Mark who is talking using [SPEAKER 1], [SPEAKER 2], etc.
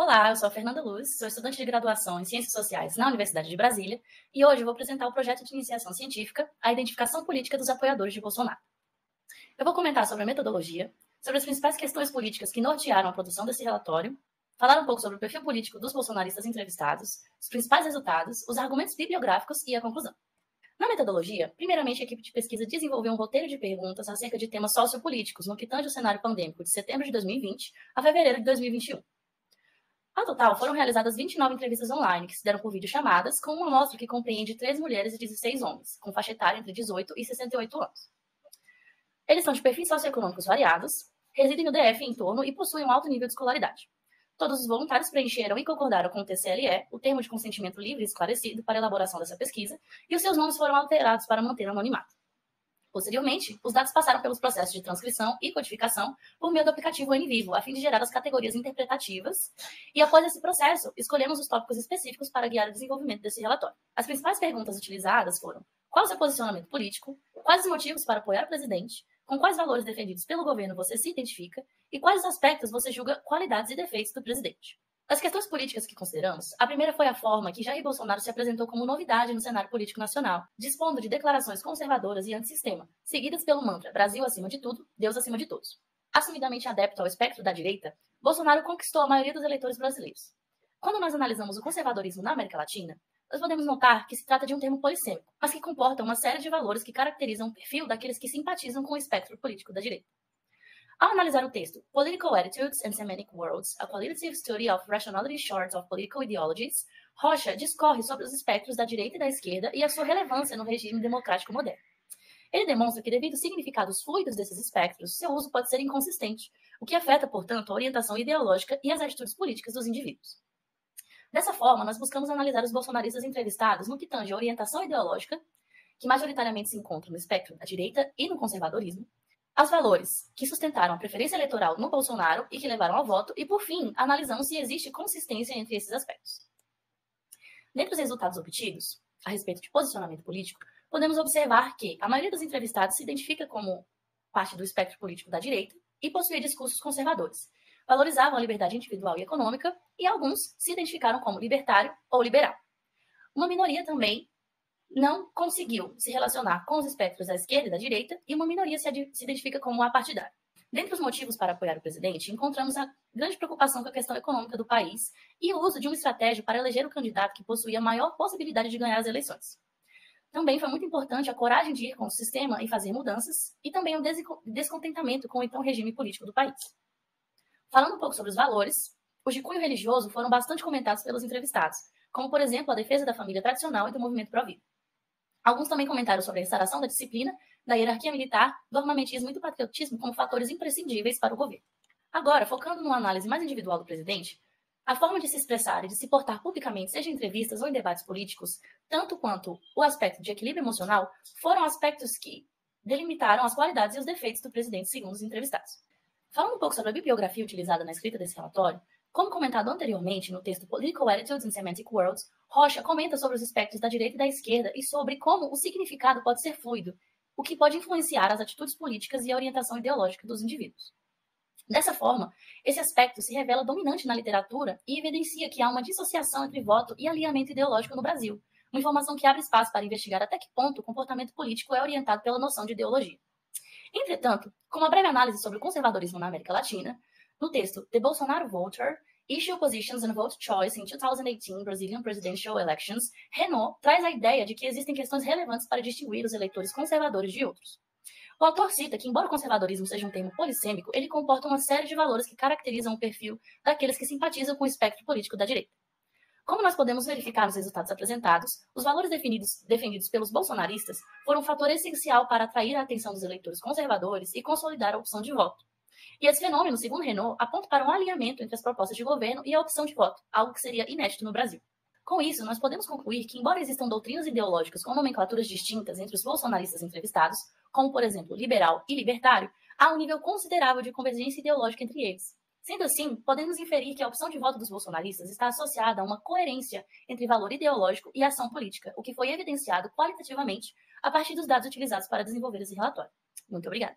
[SPEAKER 1] Olá, eu sou a Fernanda Luz, sou estudante de graduação em Ciências Sociais na Universidade de Brasília e hoje eu vou apresentar o projeto de iniciação científica A Identificação Política dos Apoiadores de Bolsonaro. Eu vou comentar sobre a metodologia, sobre as principais questões políticas que nortearam a produção desse relatório, falar um pouco sobre o perfil político dos bolsonaristas entrevistados, os principais resultados, os argumentos bibliográficos e a conclusão. Na metodologia, primeiramente a equipe de pesquisa desenvolveu um roteiro de perguntas acerca de temas sociopolíticos no que tange o cenário pandêmico de setembro de 2020 a fevereiro de 2021. Ao total, foram realizadas 29 entrevistas online, que se deram por videochamadas, com uma amostra que compreende 3 mulheres e 16 homens, com faixa etária entre 18 e 68 anos. Eles são de perfis socioeconômicos variados, residem no DF e em torno e possuem um alto nível de escolaridade. Todos os voluntários preencheram e concordaram com o TCLE, o termo de consentimento livre e esclarecido para a elaboração dessa pesquisa, e os seus nomes foram alterados para manter o anonimato. Posteriormente, os dados passaram pelos processos de transcrição e codificação por meio do aplicativo NVivo, a fim de gerar as categorias interpretativas, e após esse processo, escolhemos os tópicos específicos para guiar o desenvolvimento desse relatório. As principais perguntas utilizadas foram: qual o seu posicionamento político? Quais os motivos para apoiar o presidente? Com quais valores defendidos pelo governo você se identifica? E quais aspectos você julga qualidades e defeitos do presidente? Das questões políticas que consideramos, a primeira foi a forma que Jair Bolsonaro se apresentou como novidade no cenário político nacional, dispondo de declarações conservadoras e antissistema, seguidas pelo mantra Brasil acima de tudo, Deus acima de todos. Assumidamente adepto ao espectro da direita, Bolsonaro conquistou a maioria dos eleitores brasileiros. Quando nós analisamos o conservadorismo na América Latina, nós podemos notar que se trata de um termo polissêmico, mas que comporta uma série de valores que caracterizam o perfil daqueles que simpatizam com o espectro político da direita. Ao analisar o texto Political Attitudes and Semantic Worlds, a Qualitative Study of Rationality Short of Political Ideologies, Rocha discorre sobre os espectros da direita e da esquerda e a sua relevância no regime democrático moderno. Ele demonstra que, devido aos significados fluidos desses espectros, seu uso pode ser inconsistente, o que afeta, portanto, a orientação ideológica e as atitudes políticas dos indivíduos. Dessa forma, nós buscamos analisar os bolsonaristas entrevistados no que tange a orientação ideológica, que majoritariamente se encontra no espectro da direita e no conservadorismo, as valores que sustentaram a preferência eleitoral no Bolsonaro e que levaram ao voto, e, por fim, analisamos se existe consistência entre esses aspectos. Dentre os resultados obtidos, a respeito de posicionamento político, podemos observar que a maioria dos entrevistados se identifica como parte do espectro político da direita e possuía discursos conservadores, valorizavam a liberdade individual e econômica, e alguns se identificaram como libertário ou liberal. Uma minoria também não conseguiu se relacionar com os espectros da esquerda e da direita, e uma minoria se identifica como apartidário. Dentre os motivos para apoiar o presidente, encontramos a grande preocupação com a questão econômica do país e o uso de uma estratégia para eleger o candidato que possuía maior possibilidade de ganhar as eleições. Também foi muito importante a coragem de ir com o sistema e fazer mudanças, e também o descontentamento com o então regime político do país. Falando um pouco sobre os valores, os de cunho religioso foram bastante comentados pelos entrevistados, como, por exemplo, a defesa da família tradicional e do movimento pró-vida. Alguns também comentaram sobre a instauração da disciplina, da hierarquia militar, do armamentismo e do patriotismo como fatores imprescindíveis para o governo. Agora, focando numa análise mais individual do presidente, a forma de se expressar e de se portar publicamente, seja em entrevistas ou em debates políticos, tanto quanto o aspecto de equilíbrio emocional, foram aspectos que delimitaram as qualidades e os defeitos do presidente, segundo os entrevistados. Falando um pouco sobre a bibliografia utilizada na escrita desse relatório, como comentado anteriormente no texto Political Attitudes and Semantic Worlds, Rocha comenta sobre os espectros da direita e da esquerda e sobre como o significado pode ser fluido, o que pode influenciar as atitudes políticas e a orientação ideológica dos indivíduos. Dessa forma, esse aspecto se revela dominante na literatura e evidencia que há uma dissociação entre voto e alinhamento ideológico no Brasil, uma informação que abre espaço para investigar até que ponto o comportamento político é orientado pela noção de ideologia. Entretanto, com uma breve análise sobre o conservadorismo na América Latina, no texto The Bolsonaro Voter, Issue Positions and Vote Choice in 2018 Brazilian Presidential Elections, Renault traz a ideia de que existem questões relevantes para distinguir os eleitores conservadores de outros. O autor cita que, embora o conservadorismo seja um termo polissêmico, ele comporta uma série de valores que caracterizam o perfil daqueles que simpatizam com o espectro político da direita. Como nós podemos verificar nos resultados apresentados, os valores defendidos pelos bolsonaristas foram um fator essencial para atrair a atenção dos eleitores conservadores e consolidar a opção de voto. E esse fenômeno, segundo Renault, aponta para um alinhamento entre as propostas de governo e a opção de voto, algo que seria inédito no Brasil. Com isso, nós podemos concluir que, embora existam doutrinas ideológicas com nomenclaturas distintas entre os bolsonaristas entrevistados, como, por exemplo, liberal e libertário, há um nível considerável de convergência ideológica entre eles. Sendo assim, podemos inferir que a opção de voto dos bolsonaristas está associada a uma coerência entre valor ideológico e ação política, o que foi evidenciado qualitativamente a partir dos dados utilizados para desenvolver esse relatório. Muito obrigada.